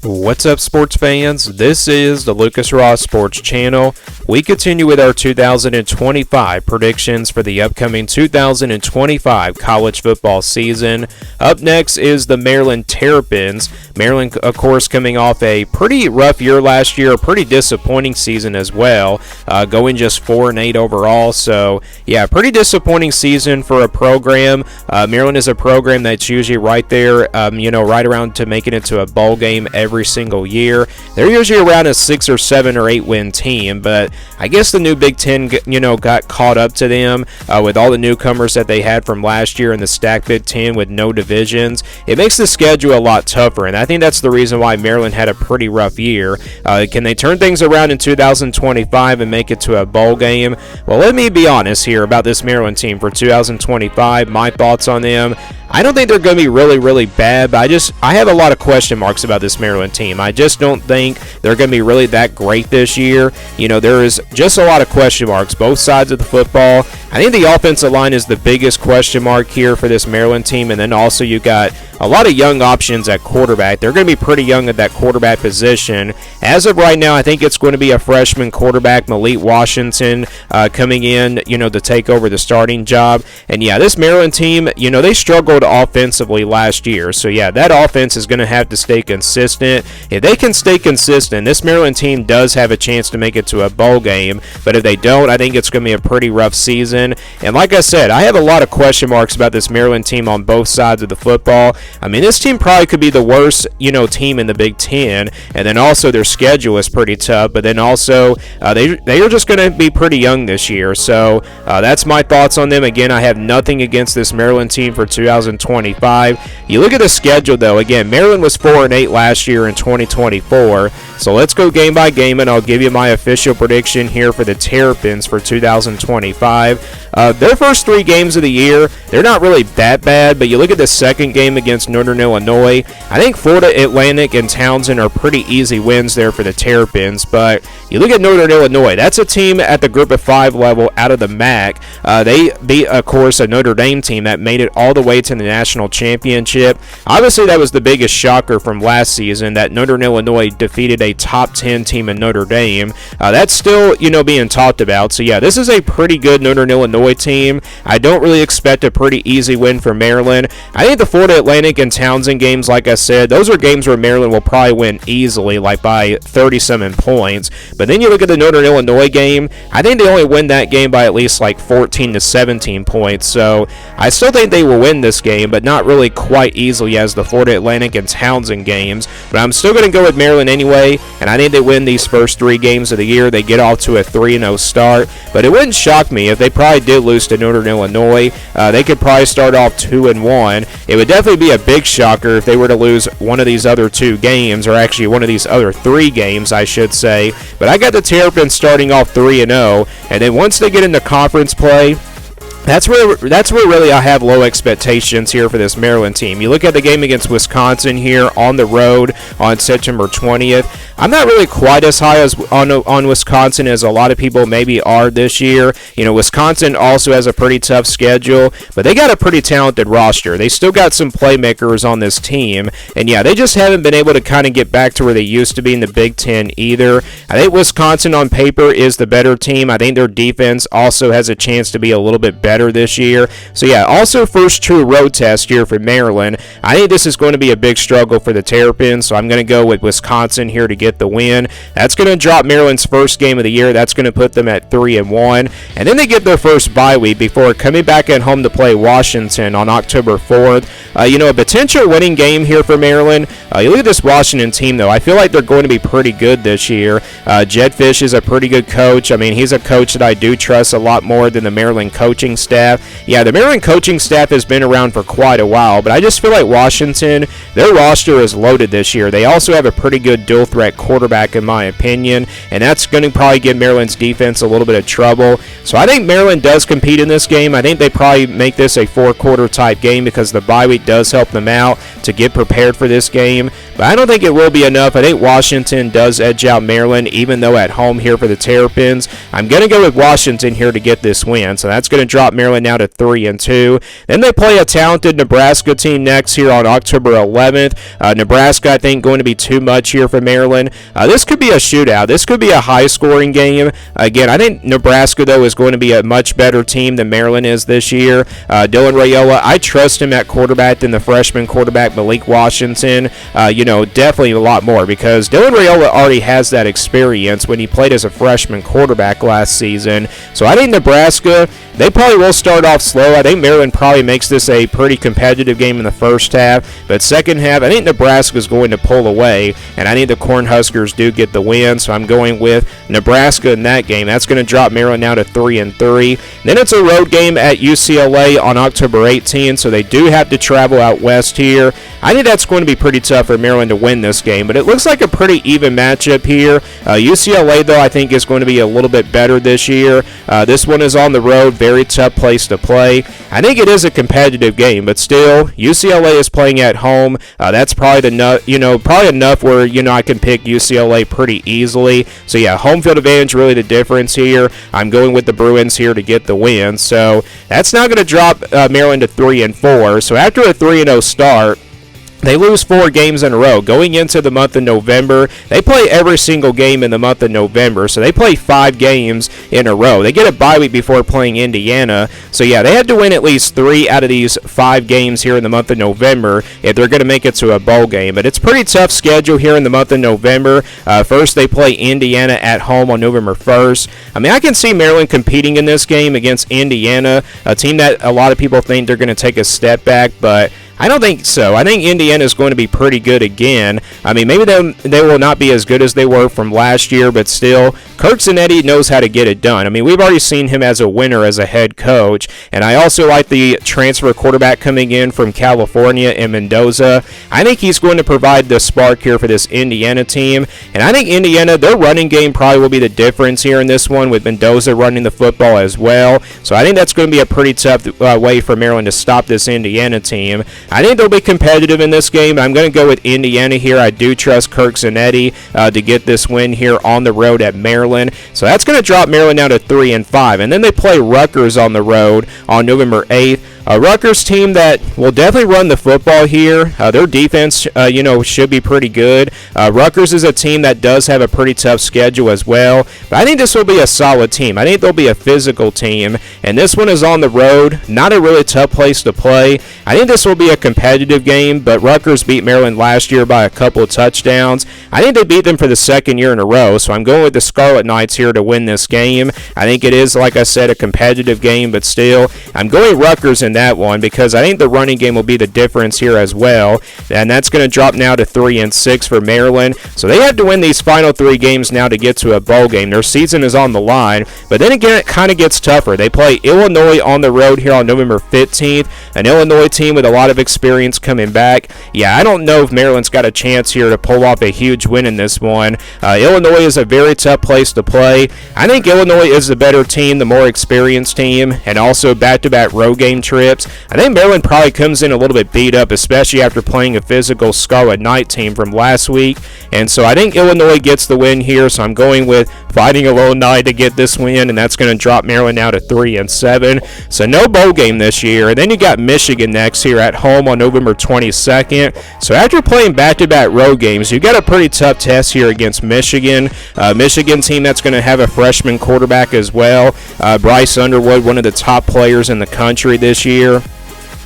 What's up, sports fans? This is the Lucas Ross Sports Channel. We continue with our 2025 predictions for the upcoming 2025 college football season. Up next is the Maryland Terrapins. Maryland, of course, coming off a pretty rough year last year, a pretty disappointing season as well, going just 4-8 overall. So, yeah, pretty disappointing season for a program. Maryland is a program that's usually right there, right around to making it to a bowl game every single year. They're usually around a 6 or 7 or 8 win team, but I guess the new Big Ten, got caught up to them with all the newcomers that they had from last year in the stacked Big Ten with no divisions. It makes the schedule a lot tougher, and I think that's the reason why Maryland had a pretty rough year. Can they turn things around in 2025 and make it to a bowl game? Well, let me be honest here about this Maryland team for 2025. My thoughts on them. I don't think they're going to be really, really bad, but I have a lot of question marks about this Maryland team. I just don't think they're going to be really that great this year. There is just a lot of question marks, both sides of the football. I think the offensive line is the biggest question mark here for this Maryland team, and then also you got a lot of young options at quarterback. They're going to be pretty young at that quarterback position. As of right now, I think it's going to be a freshman quarterback, Malik Washington, coming in, to take over the starting job. And yeah, this Maryland team, they struggled offensively last year. So yeah, that offense is going to have to stay consistent. If they can stay consistent, this Maryland team does have a chance to make it to a bowl game. But if they don't, I think it's going to be a pretty rough season. And like I said, I have a lot of question marks about this Maryland team on both sides of the football. I mean, this team probably could be the worst, team in the Big Ten. And then also their schedule is pretty tough. But then also they are just going to be pretty young this year. So that's my thoughts on them. Again, I have nothing against this Maryland team for 2025. You look at the schedule, though. Again, Maryland was 4-8 last year in 2024. So let's go game by game, and I'll give you my official prediction here for the Terrapins for 2025. Their first 3 games of the year, they're not really that bad, but you look at the second game against Northern Illinois, I think Florida Atlantic and Townsend are pretty easy wins there for the Terrapins, but you look at Northern Illinois, that's a team at the Group of 5 level out of the MAC. They beat, of course, a Notre Dame team that made it all the way to the national championship. Obviously, that was the biggest shocker from last season, that Northern Illinois defeated a top 10 team in Notre Dame. That's still, being talked about. So, yeah, this is a pretty good Northern Illinois team. I don't really expect a pretty easy win for Maryland. I think the Florida Atlantic and Townsend games, like I said, those are games where Maryland will probably win easily, like by 30-something points. But then you look at the Northern Illinois game, I think they only win that game by at least like 14 to 17 points. So I still think they will win this game, but not really quite easily as the Florida Atlantic and Townsend games. But I'm still going to go with Maryland anyway, and I think they win these first 3 games of the year. They get off to a 3-0 start, but it wouldn't shock me if they probably did lose to Northern Illinois. They could probably start off 2-1. It would definitely be a big shocker if they were to lose one of these other 2 games, or actually one of these other 3 games, I should say. But I got the Terrapins starting off 3-0, and then once they get into conference play, that's where really I have low expectations here for this Maryland team. You look at the game against Wisconsin here on the road on September 20th. I'm not really quite as high as on Wisconsin as a lot of people maybe are this year. Wisconsin also has a pretty tough schedule, but they got a pretty talented roster. They still got some playmakers on this team, and yeah, they just haven't been able to kind of get back to where they used to be in the Big Ten either. I think Wisconsin on paper is the better team. I think their defense also has a chance to be a little bit better this year. So yeah, also first true road test here for Maryland. I think this is going to be a big struggle for the Terrapins, so I'm going to go with Wisconsin here to get the win. That's going to drop Maryland's first game of the year. That's going to put them at 3-1, and then they get their first bye week before coming back at home to play Washington on October 4th. A potential winning game here for Maryland. You look at this Washington team, though. I feel like they're going to be pretty good this year. Jed Fish is a pretty good coach. I mean, he's a coach that I do trust a lot more than the Maryland coaching staff. Yeah, the Maryland coaching staff has been around for quite a while, but I just feel like Washington, their roster is loaded this year. They also have a pretty good dual threat quarterback, in my opinion, and that's going to probably give Maryland's defense a little bit of trouble. So I think Maryland does compete in this game. I think they probably make this a 4-quarter type game because the bye week does help them out to get prepared for this game, but I don't think it will be enough. I think Washington does edge out Maryland, even though at home here for the Terrapins. I'm going to go with Washington here to get this win, so that's going to drop drop Maryland now to 3-2. Then they play a talented Nebraska team next here on October 11th. Nebraska, I think, going to be too much here for Maryland. This could be a shootout. This could be a high-scoring game. Again, I think Nebraska, though, is going to be a much better team than Maryland is this year. Dylan Raiola, I trust him at quarterback than the freshman quarterback Malik Washington. Definitely a lot more because Dylan Raiola already has that experience when he played as a freshman quarterback last season. So I think Nebraska, they probably will start off slow. I think Maryland probably makes this a pretty competitive game in the first half, but second half, I think Nebraska is going to pull away, and I think the Cornhuskers do get the win, so I'm going with Nebraska in that game. That's going to drop Maryland now to 3-3. Then it's a road game at UCLA on October 18th, so they do have to travel out west here. I think that's going to be pretty tough for Maryland to win this game, but it looks like a pretty even matchup here. UCLA, though, I think is going to be a little bit better this year. This one is on the road, very tough place to play. I think it is a competitive game, but still, UCLA is playing at home. That's probably enough where I can pick UCLA pretty easily. So yeah, home field advantage really the difference here. I'm going with the Bruins here to get the win. So that's now going to drop Maryland to 3-4. So after a 3-0 start, they lose 4 games in a row. Going into the month of November, they play every single game in the month of November. So they play 5 games in a row. They get a bye week before playing Indiana. So yeah, they had to win at least 3 out of these 5 games here in the month of November if they're going to make it to a bowl game. But it's a pretty tough schedule here in the month of November. First, they play Indiana at home on November 1st. I mean, I can see Maryland competing in this game against Indiana, a team that a lot of people think they're going to take a step back, but I don't think so. I think Indiana is going to be pretty good again. I mean, maybe they will not be as good as they were from last year, but still, Kirk Zanetti knows how to get it done. I mean, we've already seen him as a winner as a head coach, and I also like the transfer quarterback coming in from California in Mendoza. I think he's going to provide the spark here for this Indiana team, and I think Indiana, their running game probably will be the difference here in this one with Mendoza running the football as well. So I think that's going to be a pretty tough way for Maryland to stop this Indiana team. I think they'll be competitive in this game. I'm going to go with Indiana here. I do trust Kirk Zanetti to get this win here on the road at Maryland. So that's going to drop Maryland now to 3-5. And then they play Rutgers on the road on November 8th. A Rutgers team that will definitely run the football here. Their defense, should be pretty good. Rutgers is a team that does have a pretty tough schedule as well. But I think this will be a solid team. I think they'll be a physical team. And this one is on the road. Not a really tough place to play. I think this will be a competitive game, but Rutgers beat Maryland last year by a couple of touchdowns. I think they beat them for the second year in a row. So I'm going with the Scarlet Knights here to win this game. I think it is, like I said, a competitive game, but still, I'm going Rutgers in that one because I think the running game will be the difference here as well, and that's going to drop now to 3-6 for Maryland. So they have to win these final 3 games now to get to a bowl game. Their season is on the line, but then again, it kind of gets tougher. They play Illinois on the road here on November 15th, an Illinois team with a lot of experience coming back. Yeah, I don't know if Maryland's got a chance here to pull off a huge win in this one. Illinois is a very tough place to play. I think Illinois is the better team, the more experienced team, and also back-to-back road game trips. I think Maryland probably comes in a little bit beat up, especially after playing a physical Scarlet Knight team from last week. And so I think Illinois gets the win here, so I'm going with Fighting Illinois to get this win, and that's going to drop Maryland now to 3-7. So no bowl game this year. And then you got Michigan next here at home on November 22nd. So after playing back-to-back road games, you got a pretty tough test here against Michigan. Michigan team that's going to have a freshman quarterback as well. Bryce Underwood, one of the top players in the country this year.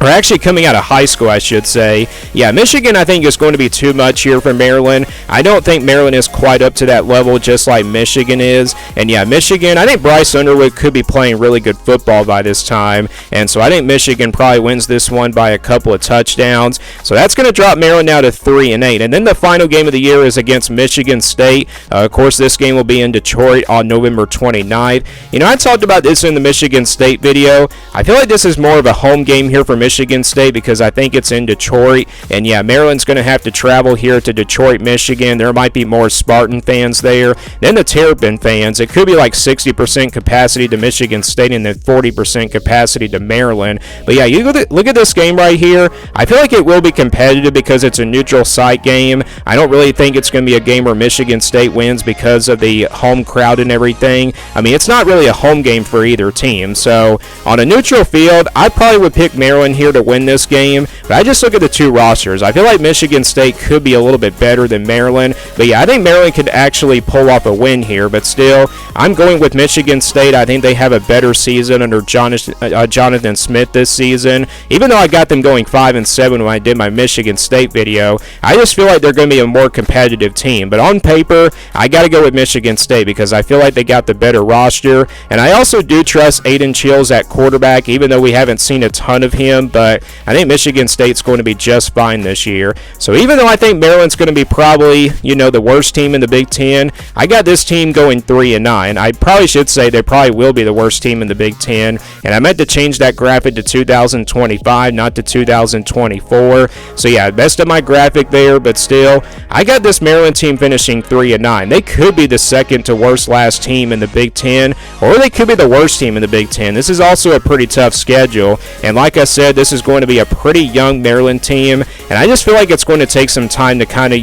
Or actually coming out of high school, I should say. Yeah, Michigan, I think, is going to be too much here for Maryland. I don't think Maryland is quite up to that level, just like Michigan is. And yeah, Michigan, I think Bryce Underwood could be playing really good football by this time. And so I think Michigan probably wins this one by a couple of touchdowns. So that's going to drop Maryland now to 3-8. And then the final game of the year is against Michigan State. Of course, this game will be in Detroit on November 29th. I talked about this in the Michigan State video. I feel like this is more of a home game here for Michigan Michigan State because I think it's in Detroit. And yeah, Maryland's going to have to travel here to Detroit, Michigan. There might be more Spartan fans there. Then the Terrapin fans, it could be like 60% capacity to Michigan State and then 40% capacity to Maryland. But yeah, you look at this game right here. I feel like it will be competitive because it's a neutral site game. I don't really think it's going to be a game where Michigan State wins because of the home crowd and everything. I mean, it's not really a home game for either team. So on a neutral field, I probably would pick Maryland here to win this game. But I just look at the two rosters. I feel like Michigan State could be a little bit better than Maryland. But yeah, I think Maryland could actually pull off a win here. But still, I'm going with Michigan State. I think they have a better season under Jonathan Smith this season. Even though I got them going 5-7 when I did my Michigan State video, I just feel like they're going to be a more competitive team. But on paper, I got to go with Michigan State because I feel like they got the better roster. And I also do trust Aiden Chills at quarterback, even though we haven't seen a ton of him. But I think Michigan State's going to be just fine this year. So even though I think Maryland's going to be probably, the worst team in the Big Ten, I got this team going 3-9. I probably should say they probably will be the worst team in the Big Ten. And I meant to change that graphic to 2025, not to 2024. So yeah, best of my graphic there, but still, I got this Maryland team finishing 3-9. They could be the second to worst last team in the Big Ten, or they could be the worst team in the Big Ten. This is also a pretty tough schedule, and like I said, this is going to be a pretty young Maryland team, and I just feel like it's going to take some time to kind of,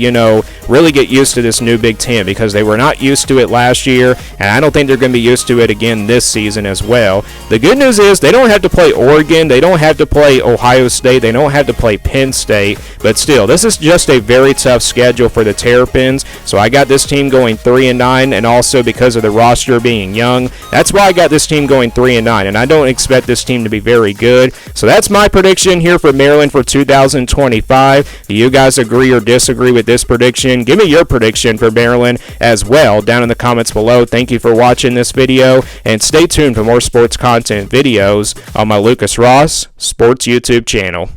really get used to this new Big Ten because they were not used to it last year, and I don't think they're going to be used to it again this season as well. The good news is they don't have to play Oregon, they don't have to play Ohio State, they don't have to play Penn State, but still, this is just a very tough schedule for the Terrapins, so I got this team going 3-9, and also because of the roster being young, that's why I got this team going 3-9, and I don't expect this team to be very good. So that's my prediction here for Maryland for 2025. Do you guys agree or disagree with this prediction? Give me your prediction for Maryland as well down in the comments below. Thank you for watching this video, and stay tuned for more sports content videos on my Lucas Ross Sports YouTube channel.